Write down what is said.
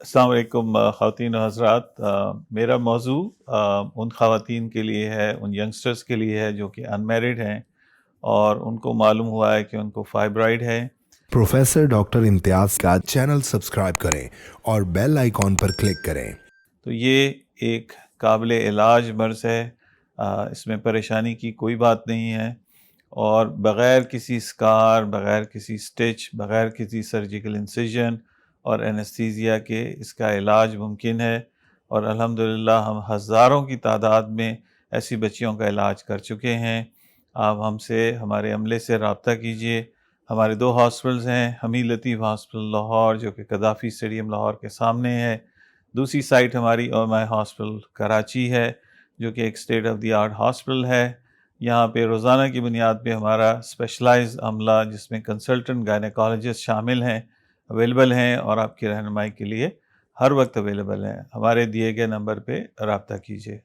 السلام علیکم خواتین و حضرات، میرا موضوع ان خواتین کے لیے ہے، ان ینگسٹرز کے لیے ہے جو کہ ان میرڈ ہیں اور ان کو معلوم ہوا ہے کہ ان کو فائبرائڈ ہے۔ پروفیسر ڈاکٹر امتیاز کا چینل سبسکرائب کریں اور بیل آئیکن پر کلک کریں۔ تو یہ ایک قابل علاج مرض ہے، اس میں پریشانی کی کوئی بات نہیں ہے، اور بغیر کسی اسکار، بغیر کسی سٹچ، بغیر کسی سرجیکل انسیژن اور اینستھیزیا کے اس کا علاج ممکن ہے، اور الحمدللہ ہم ہزاروں کی تعداد میں ایسی بچیوں کا علاج کر چکے ہیں۔ آپ ہم سے، ہمارے عملے سے رابطہ کیجئے۔ ہمارے 2 ہاسپٹلز ہیں، حمیل لطیف ہاسپٹل لاہور جو کہ قذافی اسٹیڈیم لاہور کے سامنے ہے، دوسری سائٹ ہماری اومائی ہاسپٹل کراچی ہے جو کہ ایک state of the art hospital ہے۔ یہاں پہ روزانہ کی بنیاد پہ ہمارا اسپیشلائز عملہ جس میں کنسلٹنٹ گائنیکالوجسٹ شامل ہیں، اویلیبل ہیں، اور آپ کی رہنمائی کے لیے ہر وقت اویلیبل ہیں۔ ہمارے دیے گئے نمبر پہ رابطہ کیجیے۔